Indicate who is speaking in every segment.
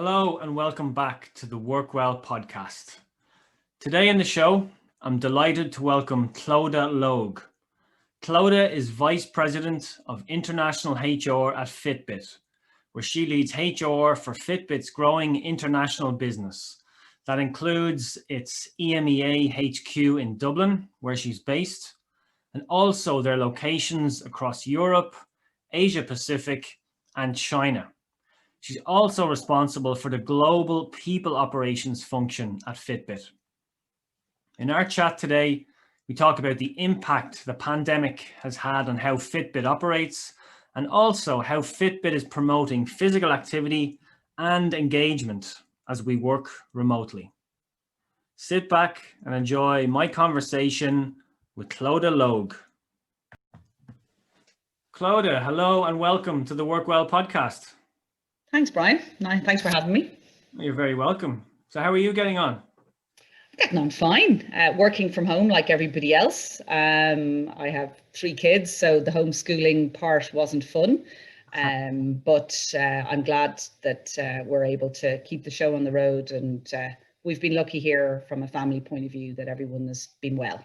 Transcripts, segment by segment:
Speaker 1: Hello and welcome back to the Work Well podcast. Today in the show, I'm delighted to welcome Clodagh Logue. Clodagh is Vice President of International HR at Fitbit, where she leads HR for Fitbit's growing international business. That includes its EMEA HQ in Dublin, where she's based, and also their locations across Europe, Asia Pacific, and China. She's also responsible for the global people operations function at Fitbit. In our chat today, we talk about the impact the pandemic has had on how Fitbit operates, and also how Fitbit is promoting physical activity and engagement as we work remotely. Sit back and enjoy my conversation with Clodagh Logue. Clodagh, hello and welcome to the Work Well podcast.
Speaker 2: Thanks, Brian. Thanks for having me.
Speaker 1: You're very welcome. So how are you getting on?
Speaker 2: Getting on fine. Working from home like everybody else. I have 3 kids, so the homeschooling part wasn't fun. But I'm glad that we're able to keep the show on the road, and we've been lucky here from a family point of view that everyone has been well.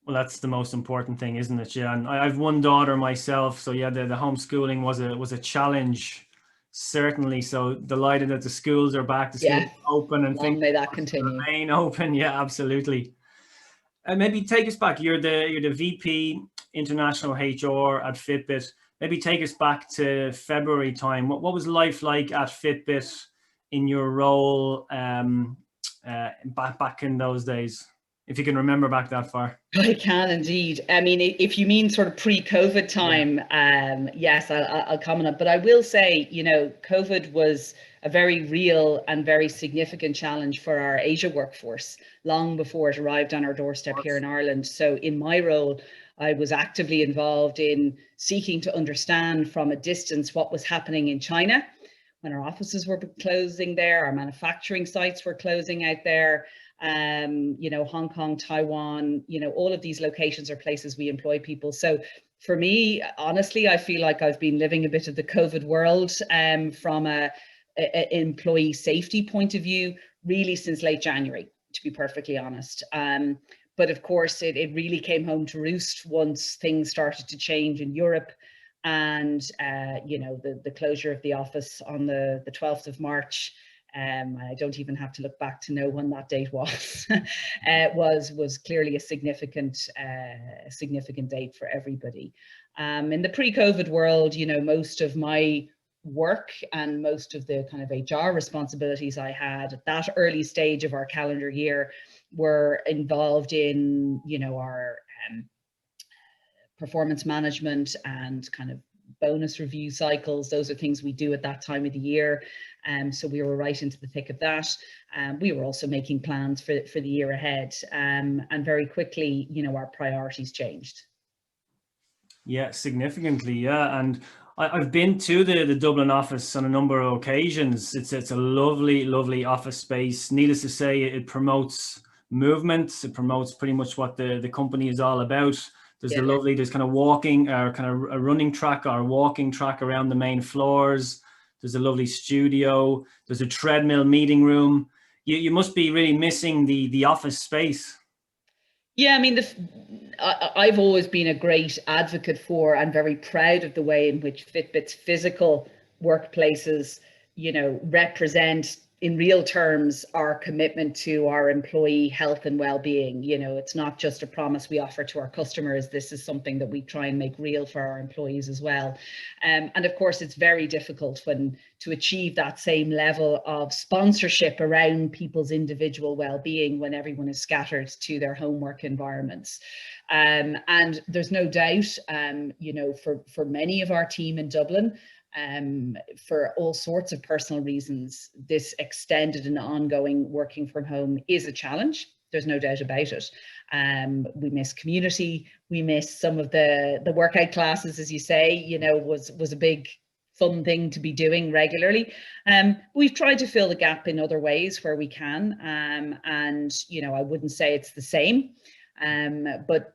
Speaker 1: Well, that's the most important thing, isn't it? Yeah, and I've one daughter myself, so yeah, the homeschooling was a challenge. Certainly, so delighted that the schools are back, the schools are open, and things
Speaker 2: may that continue.
Speaker 1: Remain open. Yeah, absolutely. And maybe take us back. You're the VP International HR at Fitbit. Maybe take us back to February time. What was life like at Fitbit in your role back in those days? If you can remember back that far.
Speaker 2: I can indeed. I mean, if you mean sort of pre-COVID time, yes, I'll comment on. But I will say, COVID was a very real and very significant challenge for our Asia workforce long before it arrived on our doorstep here in Ireland. So in my role, I was actively involved in seeking to understand from a distance what was happening in China when our offices were closing there, our manufacturing sites were closing out there. Hong Kong, Taiwan, all of these locations are places we employ people. So for me, honestly, I feel like I've been living a bit of the COVID world from a employee safety point of view, really since late January, to be perfectly honest. But of course, it really came home to roost once things started to change in Europe. And, the closure of the office on the 12th of March, I don't even have to look back to know when that date was, was clearly a significant date for everybody. In the pre-COVID world, most of my work and most of the kind of HR responsibilities I had at that early stage of our calendar year were involved in, our performance management and kind of bonus review cycles. Those are things we do at that time of the year. So we were right into the thick of that. We were also making plans for the year ahead. And very quickly, our priorities changed.
Speaker 1: Yeah, significantly. Yeah. And I've been to the Dublin office on a number of occasions. It's a lovely, lovely office space. Needless to say, it promotes movement. It promotes pretty much what the company is all about. There's there's kind of walking or kind of a running track or walking track around the main floors. There's a lovely studio. There's a treadmill meeting room. You must be really missing the office space.
Speaker 2: Yeah, I mean, I've always been a great advocate for and very proud of the way in which Fitbit's physical workplaces, represent in real terms our commitment to our employee health and well-being. It's not just a promise we offer to our customers. This is something that we try and make real for our employees as well. And of course, it's very difficult to achieve that same level of sponsorship around people's individual well-being when everyone is scattered to their homework environments. And there's no doubt, for many of our team in Dublin, for all sorts of personal reasons, this extended and ongoing working from home is a challenge. There's no doubt about it. We miss community. We miss some of the workout classes, as you say, was a big fun thing to be doing regularly. We've tried to fill the gap in other ways where we can. And, I wouldn't say it's the same, but,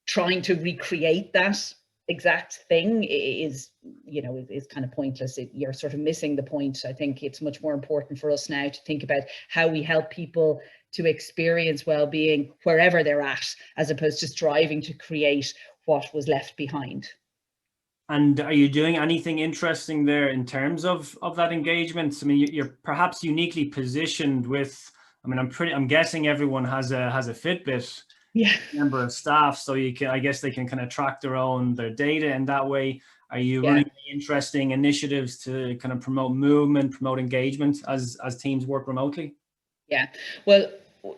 Speaker 2: trying to recreate that exact thing is, is kind of pointless. You're sort of missing the point. I think it's much more important for us now to think about how we help people to experience well-being wherever they're at, as opposed to striving to create what was left behind.
Speaker 1: And are you doing anything interesting there in terms of that engagement? I mean, you're perhaps uniquely positioned with, I mean, I'm guessing everyone has a Fitbit.
Speaker 2: Yeah.
Speaker 1: Member of staff, so I guess they can kind of track their data in that way. Are you
Speaker 2: Yeah.
Speaker 1: running any interesting initiatives to kind of promote movement, promote engagement as teams work remotely?
Speaker 2: Yeah, well,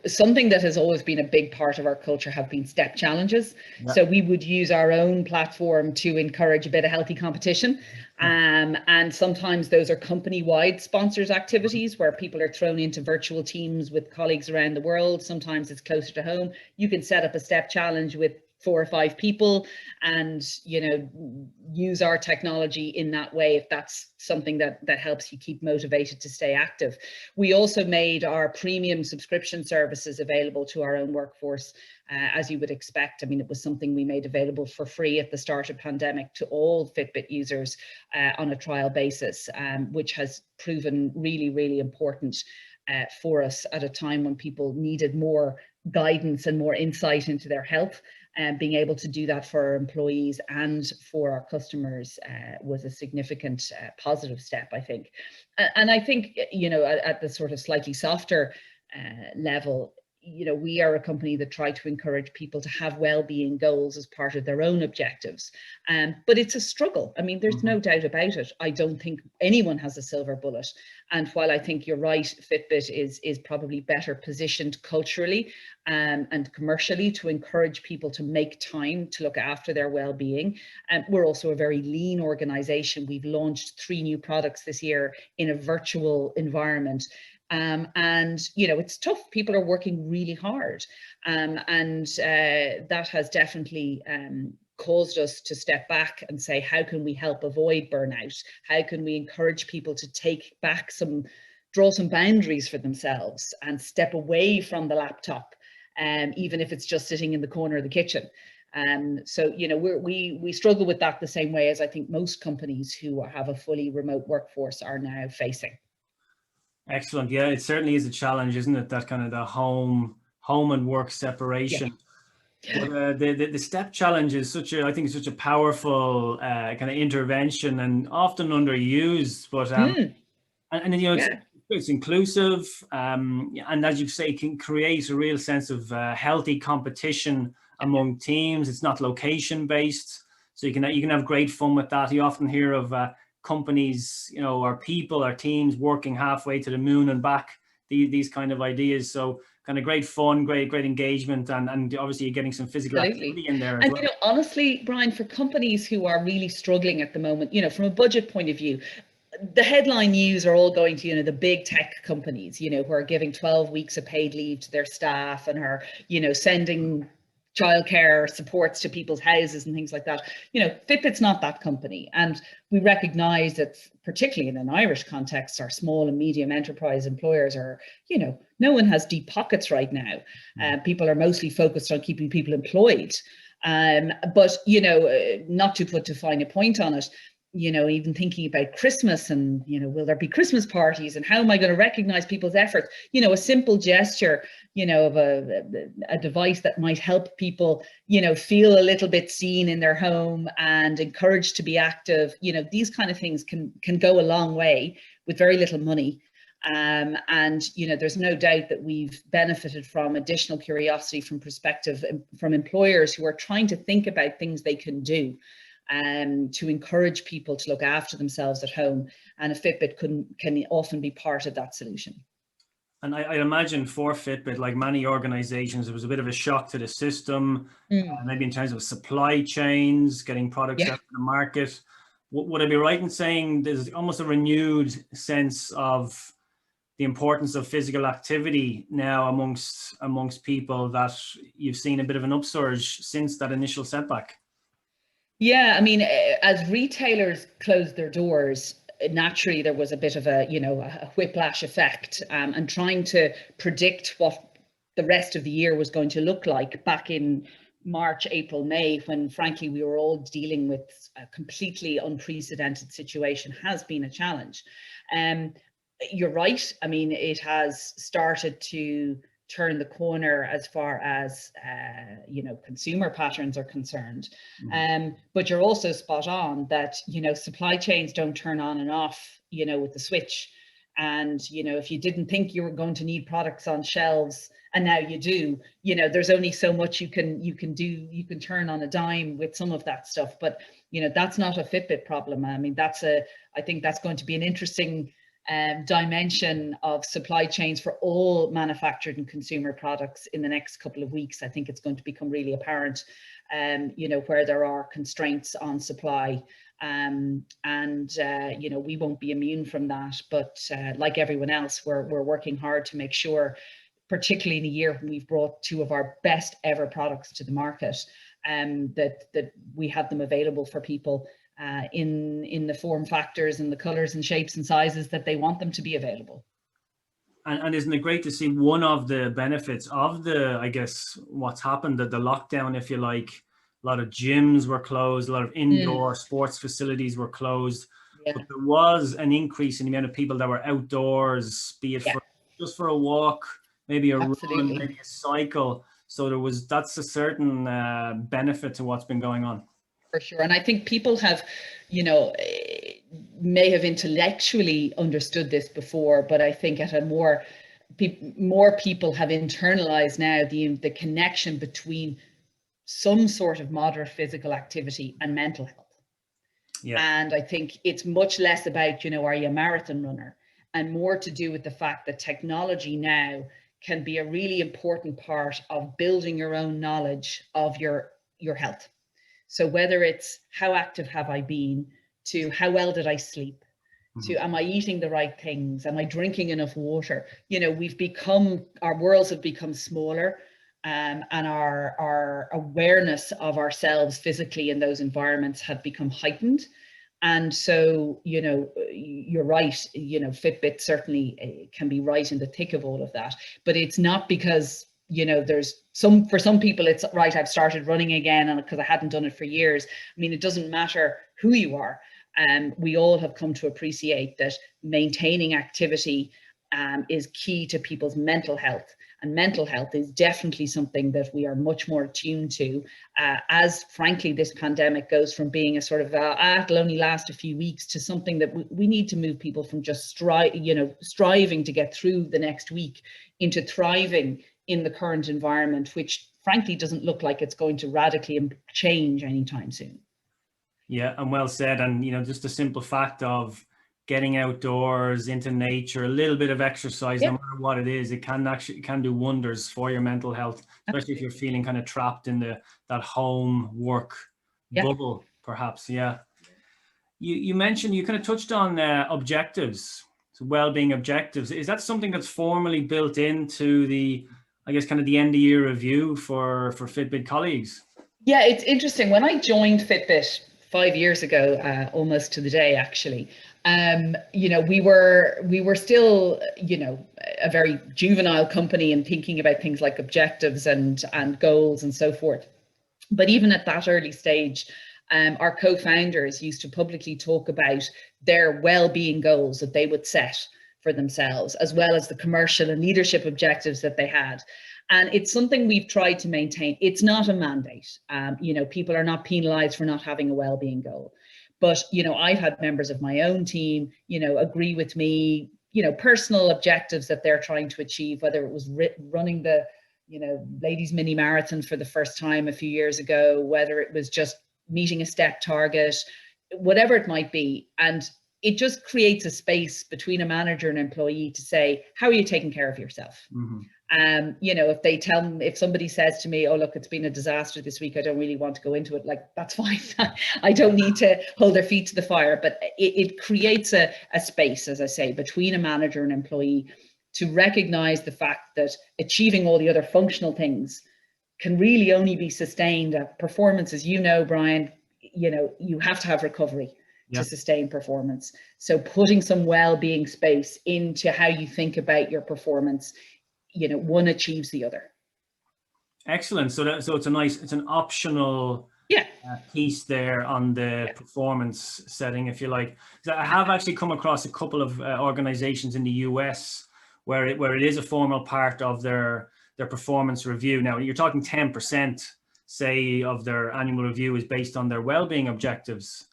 Speaker 2: something that has always been a big part of our culture have been step challenges.
Speaker 1: Yeah.
Speaker 2: So we would use our own platform to encourage a bit of healthy competition. And sometimes those are company-wide sponsors activities where people are thrown into virtual teams with colleagues around the world. Sometimes it's closer to home. You can set up a step challenge with 4 or 5 people and use our technology in that way if that's something that helps you keep motivated to stay active. We also made our premium subscription services available to our own workforce, as you would expect. I mean, it was something we made available for free at the start of pandemic to all Fitbit users on a trial basis, which has proven really, really important for us at a time when people needed more guidance and more insight into their health. And being able to do that for our employees and for our customers was a significant positive step, I think. And I think, at the sort of slightly softer level, we are a company that try to encourage people to have well-being goals as part of their own objectives. But it's a struggle. I mean, there's no doubt about it. I don't think anyone has a silver bullet. And while I think you're right, Fitbit is probably better positioned culturally and commercially to encourage people to make time to look after their well-being. We're also a very lean organization. We've launched 3 new products this year in a virtual environment. And it's tough. People are working really hard, and that has definitely caused us to step back and say, how can we help avoid burnout? How can we encourage people to take back draw some boundaries for themselves and step away from the laptop, even if it's just sitting in the corner of the kitchen. So we struggle with that the same way as I think most companies who have a fully remote workforce are now facing.
Speaker 1: Excellent. Yeah, it certainly is a challenge, isn't it? That kind of the home and work separation. Yeah. But the step challenge is I think it's such a powerful kind of intervention and often underused. But it's inclusive, and as you say, can create a real sense of healthy competition among teams. It's not location based, so you can have great fun with that. You often hear of companies, or people or teams working halfway to the moon and back, these kind of ideas. So kind of great fun, great engagement, and obviously you're getting some physical activity in there as well.
Speaker 2: Honestly, Brian, for companies who are really struggling at the moment, from a budget point of view, the headline news are all going to, the big tech companies, who are giving 12 weeks of paid leave to their staff and are, sending childcare supports to people's houses and things like that. Fitbit's not that company. And we recognize that, particularly in an Irish context, our small and medium enterprise employers are, no one has deep pockets right now. People are mostly focused on keeping people employed. But, not to put too fine a point on it, even thinking about Christmas and, will there be Christmas parties and how am I going to recognize people's efforts? A simple gesture, of a device that might help people, feel a little bit seen in their home and encouraged to be active. These kind of things can go a long way with very little money. And, there's no doubt that we've benefited from additional curiosity from employers who are trying to think about things they can do to encourage people to look after themselves at home, and a Fitbit can often be part of that solution.
Speaker 1: And I imagine for Fitbit, like many organizations, it was a bit of a shock to the system, maybe in terms of supply chains, getting products out to the market. Would I be right in saying there's almost a renewed sense of the importance of physical activity now amongst people, that you've seen a bit of an upsurge since that initial setback?
Speaker 2: Yeah, I mean, as retailers closed their doors, naturally there was a bit of a whiplash effect, and trying to predict what the rest of the year was going to look like back in March, April, May, when frankly we were all dealing with a completely unprecedented situation, has been a challenge. You're right. I mean, it has started to turn the corner as far as consumer patterns are concerned. But you're also spot on that supply chains don't turn on and off with the switch. And if you didn't think you were going to need products on shelves and now you do, there's only so much you can do. You can turn on a dime with some of that stuff, but that's not a Fitbit problem. I mean, I think that's going to be an interesting dimension of supply chains for all manufactured and consumer products in the next couple of weeks. I think it's going to become really apparent, where there are constraints on supply. We won't be immune from that, but like everyone else, we're working hard to make sure, particularly in a year when we've brought two of our best ever products to the market, that we have them available for people in the form factors and the colors and shapes and sizes that they want them to be available.
Speaker 1: And isn't it great to see one of the benefits of I guess, what's happened, that the lockdown, if you like, a lot of gyms were closed, a lot of indoor sports facilities were closed, but there was an increase in the amount of people that were outdoors, be it just for a walk, maybe a run, maybe a cycle. So that's a certain benefit to what's been going on.
Speaker 2: For sure. And I think people have, may have intellectually understood this before, but I think at a more people have internalized now the connection between some sort of moderate physical activity and mental health. And I think it's much less about, are you a marathon runner, and more to do with the fact that technology now can be a really important part of building your own knowledge of your health. So whether it's how active have I been, to how well did I sleep, to am I eating the right things, am I drinking enough water? Our worlds have become smaller, and our awareness of ourselves physically in those environments have become heightened. And so, you're right, Fitbit certainly can be right in the thick of all of that, but it's not because for some people it's right, I've started running again, and because I hadn't done it for years. I mean, it doesn't matter who you are. We all have come to appreciate that maintaining activity is key to people's mental health, and mental health is definitely something that we are much more attuned to, as frankly this pandemic goes from being a sort of it'll only last a few weeks, to something that we need to move people from just striving to get through the next week into thriving in the current environment, which frankly doesn't look like it's going to radically change anytime soon.
Speaker 1: Yeah, and well said. And just the simple fact of getting outdoors into nature, a little bit of exercise, no matter what it is, it can do wonders for your mental health, especially if you're feeling kind of trapped in that home work bubble, perhaps. You mentioned, you kind of touched on objectives, so well-being objectives. Is that something that's formally built into the, I guess, kind of the end of year review for Fitbit colleagues?
Speaker 2: Yeah, it's interesting. When I joined Fitbit 5 years ago, almost to the day, actually, we were still, a very juvenile company and thinking about things like objectives and goals and so forth. But even at that early stage, our co-founders used to publicly talk about their well-being goals that they would set for themselves, as well as the commercial and leadership objectives that they had. And it's something we've tried to maintain. It's not a mandate. People are not penalized for not having a well-being goal. But, I've had members of my own team, agree with me, personal objectives that they're trying to achieve, whether it was running the, ladies mini marathon for the first time a few years ago, whether it was just meeting a step target, whatever it might be. And it just creates a space between a manager and employee to say, how are you taking care of yourself? If somebody says to me, oh, look, it's been a disaster this week, I don't really want to go into it, like, that's fine. I don't need to hold their feet to the fire, but it creates a space, as I say, between a manager and employee to recognize the fact that achieving all the other functional things can really only be sustained. Performance, as Brian, you have to have recovery to sustain performance. So putting some well-being space into how you think about your performance, one achieves the other.
Speaker 1: Excellent. So it's it's an optional
Speaker 2: Yeah.
Speaker 1: piece there on the
Speaker 2: Yeah.
Speaker 1: performance setting, if you like. I have actually come across a couple of organizations in the US where it is a formal part of their performance review. Now you're talking 10%, say, of their annual review is based on their well-being objectives.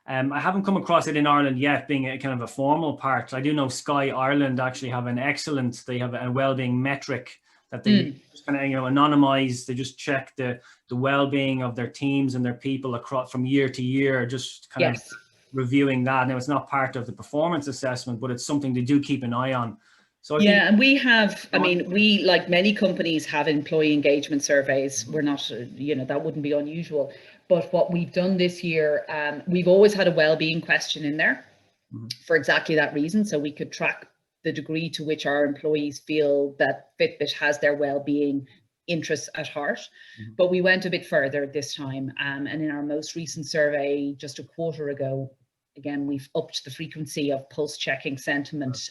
Speaker 1: I haven't come across it in Ireland yet, being a kind of a formal part. I do know Sky Ireland actually have they have a well-being metric that they just kind of, anonymize. They just check the well-being of their teams and their people across from year to year, just kind of reviewing that. Now, it's not part of the performance assessment, but it's something they do keep an eye on. So
Speaker 2: and we have, I mean, we, like many companies, have employee engagement surveys. We're not, that wouldn't be unusual. But what we've done this year, we've always had a well-being question in there for exactly that reason. So we could track the degree to which our employees feel that Fitbit has their well-being interests at heart. But we went a bit further this time. And in our most recent survey, just a quarter ago, again, we've upped the frequency of pulse checking sentiment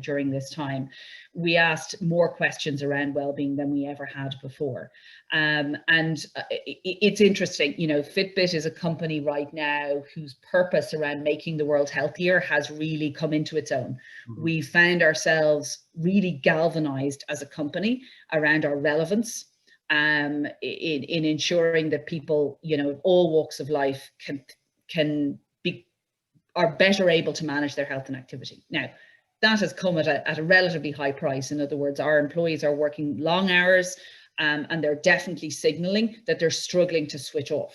Speaker 2: during this time. We asked more questions around well-being than we ever had before. And it's interesting, Fitbit is a company right now whose purpose around making the world healthier has really come into its own. We found ourselves really galvanized as a company around our relevance in ensuring that people, all walks of life are better able to manage their health and activity. Now, that has come at a relatively high price. In other words, our employees are working long hours, and they're definitely signaling that they're struggling to switch off.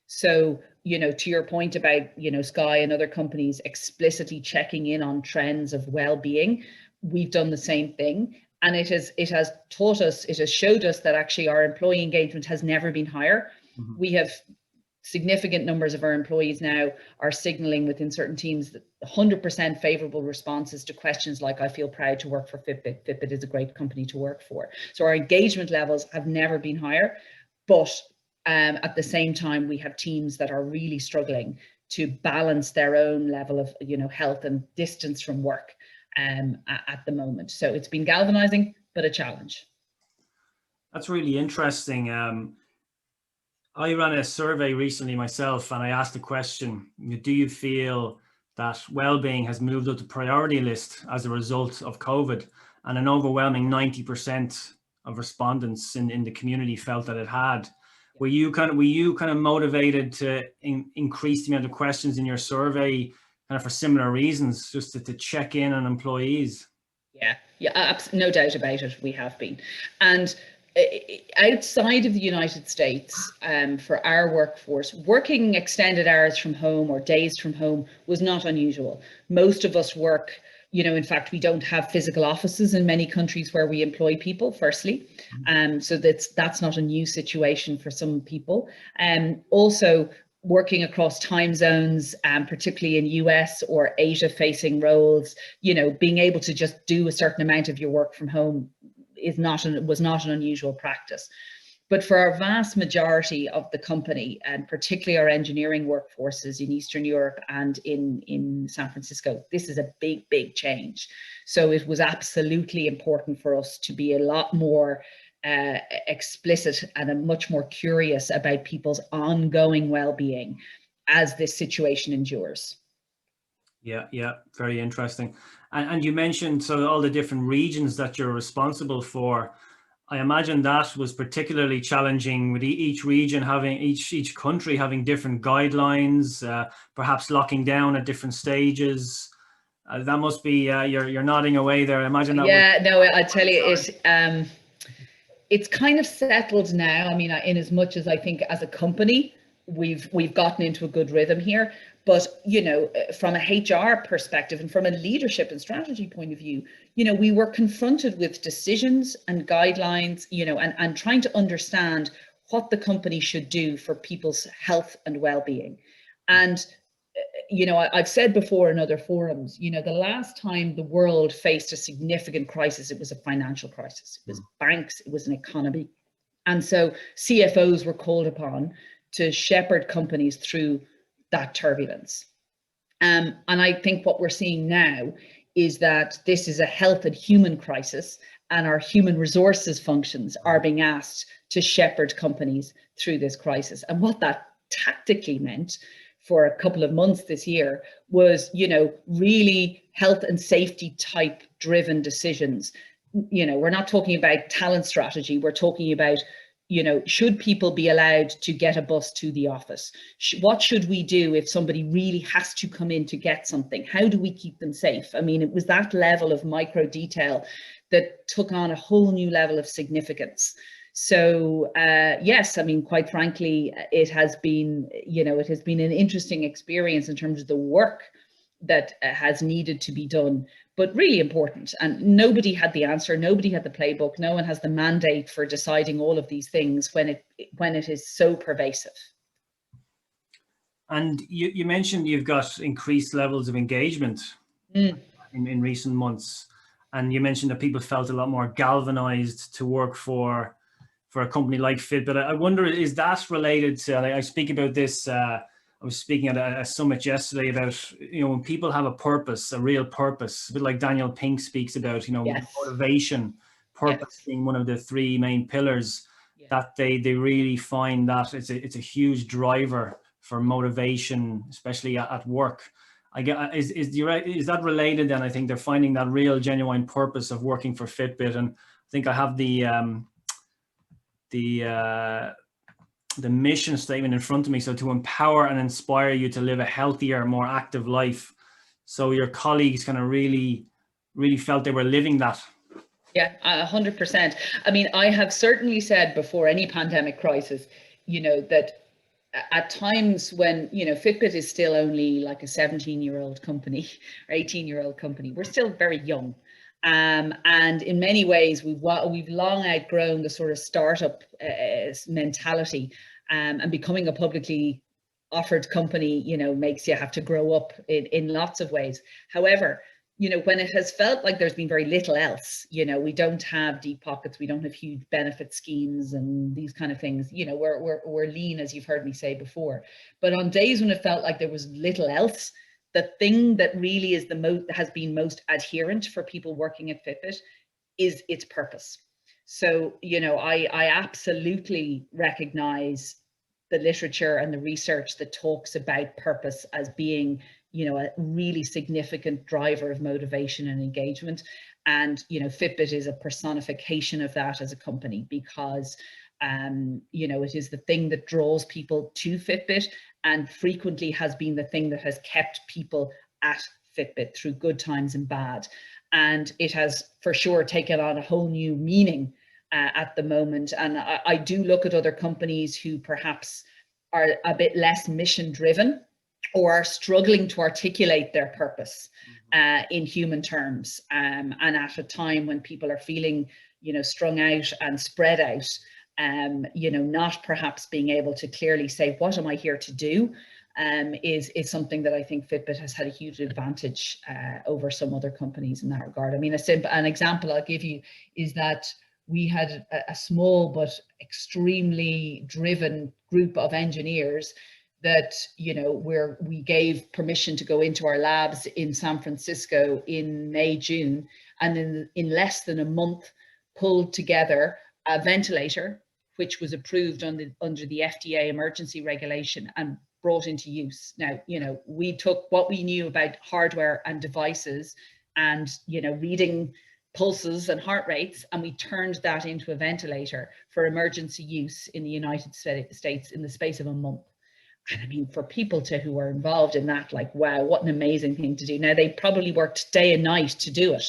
Speaker 2: So, to your point about, Sky and other companies explicitly checking in on trends of well-being, we've done the same thing. And it has taught us, it has showed us that actually our employee engagement has never been higher. We have significant numbers of our employees now are signaling within certain teams that 100% favorable responses to questions like, I feel proud to work for Fitbit. Fitbit is a great company to work for. So our engagement levels have never been higher, but at the same time, we have teams that are really struggling to balance their own level of, health and distance from work at the moment. So it's been galvanizing, but a challenge.
Speaker 1: That's really interesting. I ran a survey recently myself, and I asked the question, do you feel that well-being has moved up the priority list as a result of COVID? And an overwhelming 90% of respondents in the community felt that it had. Were you kind of motivated to increase the amount of questions in your survey kind of for similar reasons, just to check in on employees?
Speaker 2: Yeah, no doubt about it. We have been. And outside of the United States, for our workforce, working extended hours from home or days from home was not unusual. Most of us work, in fact, we don't have physical offices in many countries where we employ people, firstly. So that's not a new situation for some people. Also, working across time zones, particularly in US or Asia facing roles, being able to just do a certain amount of your work from home was not an unusual practice. But for our vast majority of the company, and particularly our engineering workforces in Eastern Europe and in San Francisco, this is a big, big change. So it was absolutely important for us to be a lot more explicit and much more curious about people's ongoing well-being as this situation endures.
Speaker 1: Yeah, very interesting. And you mentioned all the different regions that you're responsible for. I imagine that was particularly challenging with each region having each country having different guidelines, perhaps locking down at different stages. That must be you're nodding away there. I imagine that.
Speaker 2: Yeah, no, I tell you, it's kind of settled now. I mean, in as much as I think as a company we've gotten into a good rhythm here. But, from a HR perspective and from a leadership and strategy point of view, we were confronted with decisions and guidelines, and trying to understand what the company should do for people's health and well-being. And, I've said before in other forums, the last time the world faced a significant crisis, it was a financial crisis. It was banks, it was an economy. And so CFOs were called upon to shepherd companies through that turbulence. And I think what we're seeing now is that this is a health and human crisis, and our human resources functions are being asked to shepherd companies through this crisis. And what that tactically meant for a couple of months this year was, really health and safety type driven decisions. We're not talking about talent strategy. We're talking about, should people be allowed to get a bus to the office? What should we do if somebody really has to come in to get something? How do we keep them safe? I mean, it was that level of micro detail that took on a whole new level of significance. So yes, I mean, quite frankly, it has been, it has been an interesting experience in terms of the work that has needed to be done, but really important. And nobody had the answer, nobody had the playbook, no one has the mandate for deciding all of these things when it is so pervasive.
Speaker 1: And you mentioned you've got increased levels of engagement in recent months, and you mentioned that people felt a lot more galvanized to work for a company like Fitbit. I wonder, is that related to, I speak about this, I was speaking at a summit yesterday about, when people have a purpose, a real purpose, a bit like Daniel Pink speaks about,
Speaker 2: Yes.
Speaker 1: motivation, purpose being one of the three main pillars, that they really find that it's a huge driver for motivation, especially at work. I get, is that related? Then I think they're finding that real genuine purpose of working for Fitbit. And I think I have the mission statement in front of me. So to empower and inspire you to live a healthier, more active life. So your colleagues kind of really felt they were living that.
Speaker 2: Yeah, 100%. I mean, I have certainly said before any pandemic crisis, that at times when, Fitbit is still only like a 17-year-old company or 18-year-old company, we're still very young. And in many ways, we've long outgrown the sort of startup mentality, and becoming a publicly offered company, makes you have to grow up in lots of ways. However, when it has felt like there's been very little else, we don't have deep pockets, we don't have huge benefit schemes and these kind of things, we're lean, as you've heard me say before. But on days when it felt like there was little else, the thing that really is has been most adherent for people working at Fitbit is its purpose. So, I absolutely recognize the literature and the research that talks about purpose as being, a really significant driver of motivation and engagement. And, Fitbit is a personification of that as a company, because it is the thing that draws people to Fitbit, and frequently has been the thing that has kept people at Fitbit through good times and bad. And it has for sure taken on a whole new meaning at the moment. And I do look at other companies who perhaps are a bit less mission driven, or are struggling to articulate their purpose in human terms, and at a time when people are feeling, strung out and spread out, not perhaps being able to clearly say, what am I here to do, is something that I think Fitbit has had a huge advantage over some other companies in that regard. I mean, an example I'll give you is that we had a small but extremely driven group of engineers that, we gave permission to go into our labs in San Francisco in May, June, and then in less than a month pulled together a ventilator, which was approved under the FDA emergency regulation and brought into use. Now, we took what we knew about hardware and devices and, reading pulses and heart rates, and we turned that into a ventilator for emergency use in the United States in the space of a month. And I mean, for people who are involved in that, like, wow, what an amazing thing to do. Now, they probably worked day and night to do it,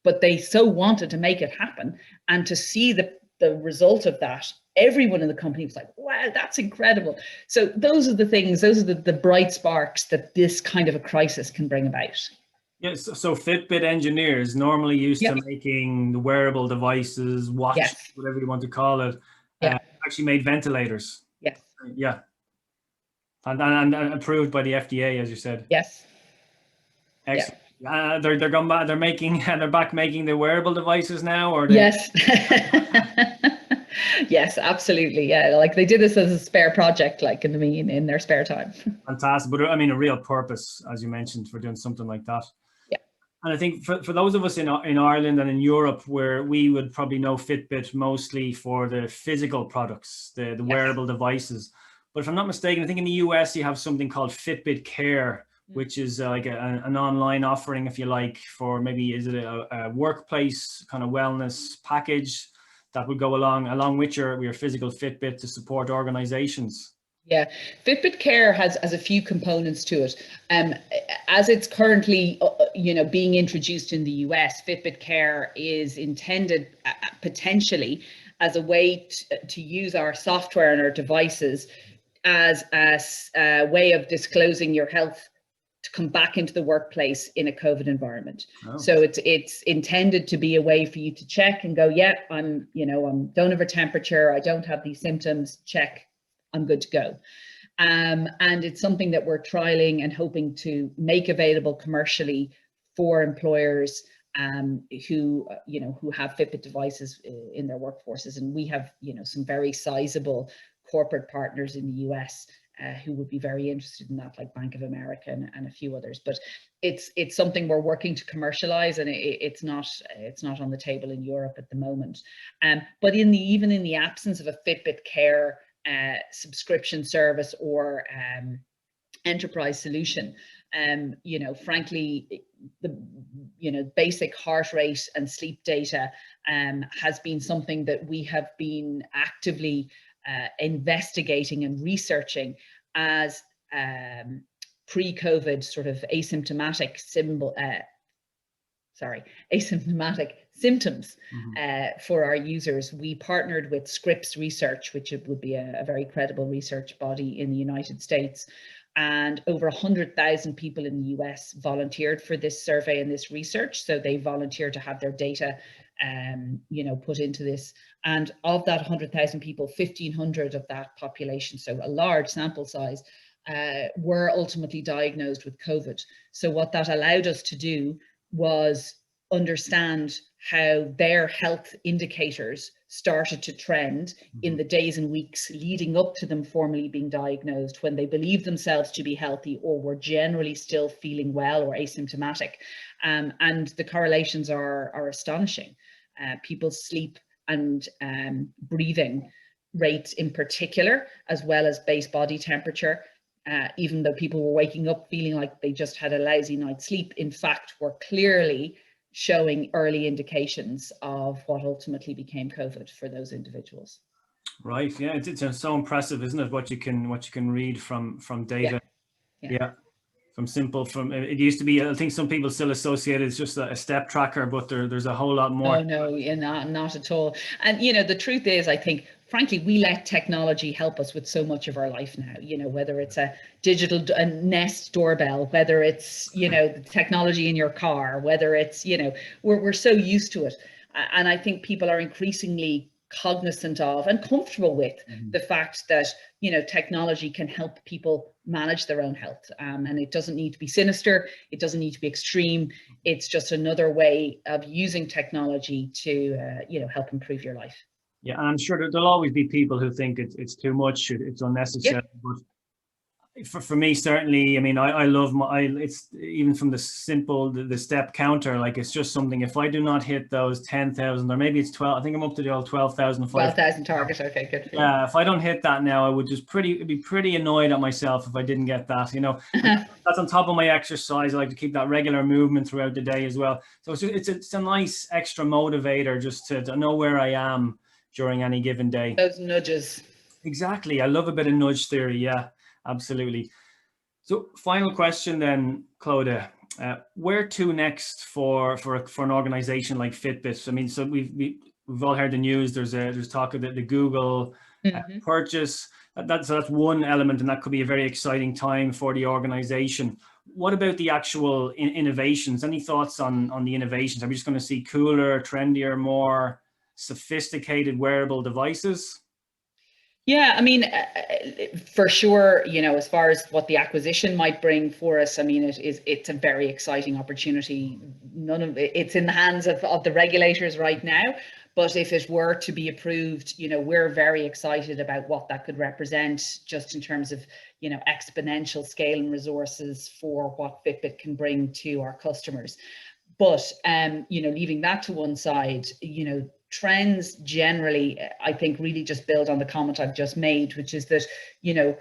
Speaker 2: but they so wanted to make it happen. And to see the result of that, everyone in the company was like, wow, that's incredible. So those are the things, those are the bright sparks that this kind of a crisis can bring about.
Speaker 1: Yes, so Fitbit engineers, normally used to making the wearable devices, watches, whatever you want to call it, actually made ventilators.
Speaker 2: Yes.
Speaker 1: Yeah. And approved by the FDA, as you said.
Speaker 2: Yes.
Speaker 1: Excellent. Yeah. They're going back. They're back making the wearable devices now, or
Speaker 2: yes. Yes, absolutely. Yeah, like they did this as a spare project, like in their spare time.
Speaker 1: Fantastic, but I mean, a real purpose, as you mentioned, for doing something like that.
Speaker 2: Yeah.
Speaker 1: And I think for those of us in Ireland and in Europe, where we would probably know Fitbit mostly for the physical products, the wearable devices. But if I'm not mistaken, I think in the US you have something called Fitbit Care, which is like an online offering, if you like, for maybe, is it a workplace kind of wellness package that would go along with your physical Fitbit to support organizations?
Speaker 2: Yeah, Fitbit Care has a few components to it. As it's currently, being introduced in the US, Fitbit Care is intended potentially as a way to use our software and our devices as a way of disclosing your health to come back into the workplace in a COVID environment. Oh. So it's intended to be a way for you to check and go, yeah, I'm don't have a temperature, I don't have these symptoms, check, I'm good to go. And it's something that we're trialing and hoping to make available commercially for employers who have Fitbit devices in their workforces. And we have, some very sizable corporate partners in the US who would be very interested in that, like Bank of America and a few others. But it's something we're working to commercialize, and it's not on the table in Europe at the moment. But even in the absence of a Fitbit Care subscription service or enterprise solution, frankly, the basic heart rate and sleep data has been something that we have been actively investigating and researching as pre-COVID sort of asymptomatic symptoms for our users. We partnered with Scripps Research, which would be a very credible research body in the United States. And over 100,000 people in the US volunteered for this survey and this research. So they volunteered to have their data put into this. And of that 100,000 people, 1,500 of that population, so a large sample size, were ultimately diagnosed with COVID. So what that allowed us to do was understand how their health indicators started to trend in the days and weeks leading up to them formally being diagnosed, when they believed themselves to be healthy or were generally still feeling well or asymptomatic. And the correlations are astonishing. People's sleep and breathing rates in particular, as well as base body temperature, even though people were waking up feeling like they just had a lousy night's sleep, in fact, were clearly showing early indications of what ultimately became COVID for those individuals.
Speaker 1: Right. Yeah, it's so impressive, isn't it? What you can read from data. Yeah. From it used to be, I think some people still associate it's just a step tracker, but there's a whole lot more.
Speaker 2: No, yeah, not at all. And the truth is, I think, frankly, we let technology help us with so much of our life now, whether it's a digital Nest doorbell, whether it's, the technology in your car, whether it's, we're so used to it. And I think people are increasingly cognizant of and comfortable with the fact that, technology can help people manage their own health. And it doesn't need to be sinister. It doesn't need to be extreme. It's just another way of using technology to, help improve your life.
Speaker 1: Yeah, and I'm sure there'll always be people who think it's too much, it's unnecessary. Yeah. But for me, certainly, I mean, I love it's even from the simple, the step counter, like it's just something, if I do not hit those 10,000, or maybe it's 12, I think I'm up to the old 12,000.
Speaker 2: 12,000 target, okay, good.
Speaker 1: Yeah, if I don't hit that now, I would just be pretty annoyed at myself if I didn't get that, That's on top of my exercise. I like to keep that regular movement throughout the day as well. So it's a nice extra motivator just to know where I am during any given day.
Speaker 2: Those nudges.
Speaker 1: Exactly. I love a bit of nudge theory. Yeah, absolutely. So final question then, Clodagh, where to next for an organization like Fitbit? I mean, so we've all heard the news. There's talk of the Google purchase. That's one element, and that could be a very exciting time for the organization. What about the actual innovations? Any thoughts on the innovations? Are we just going to see cooler, trendier, more sophisticated wearable devices?
Speaker 2: Yeah, I mean, for sure, as far as what the acquisition might bring for us, I mean, it's a very exciting opportunity. None of it's in the hands of the regulators right now, but if it were to be approved, we're very excited about what that could represent, just in terms of, exponential scale and resources for what Fitbit can bring to our customers. But, you know, leaving that to one side, you know, trends generally, I think, really just build on the comment I've just made, which is that, you know,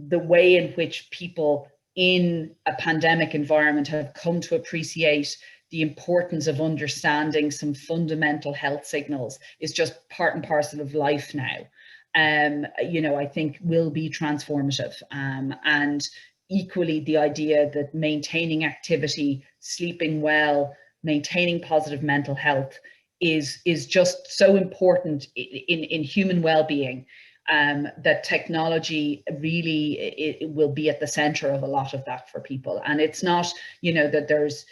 Speaker 2: the way in which people in a pandemic environment have come to appreciate the importance of understanding some fundamental health signals is just part and parcel of life now. You know, I think will be transformative. And equally, the idea that maintaining activity, sleeping well, maintaining positive mental health is just so important in human well-being, that technology really it will be at the center of a lot of that for people. And it's not, you know, that there's,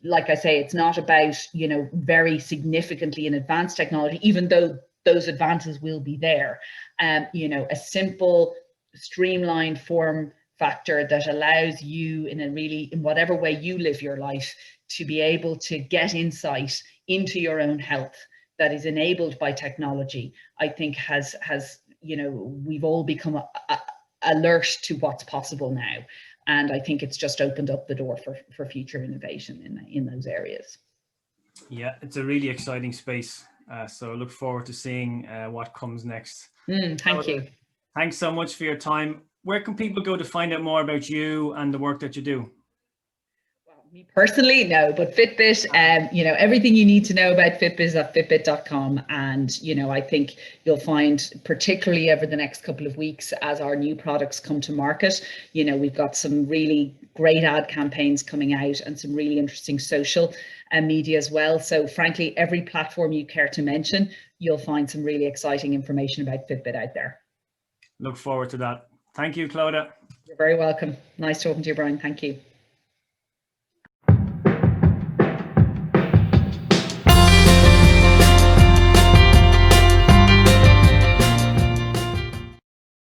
Speaker 2: like I say, it's not about, you know, very significantly in advanced technology, even though those advances will be there. You know, a simple, streamlined form factor that allows you in whatever way you live your life to be able to get insight into your own health that is enabled by technology, I think has, you know, we've all become alert to what's possible now. And I think it's just opened up the door for future innovation in those areas.
Speaker 1: Yeah, it's a really exciting space. So I look forward to seeing what comes next.
Speaker 2: Thank you.
Speaker 1: Thanks so much for your time. Where can people go to find out more about you and the work that you do?
Speaker 2: Well, me personally, no, but Fitbit, you know, everything you need to know about Fitbit is at fitbit.com. And, you know, I think you'll find, particularly over the next couple of weeks, as our new products come to market, you know, we've got some really great ad campaigns coming out and some really interesting social media as well. So frankly, every platform you care to mention, you'll find some really exciting information about Fitbit out there.
Speaker 1: Look forward to that. Thank you, Clodagh.
Speaker 2: You're very welcome. Nice talking to you, Brian. Thank you.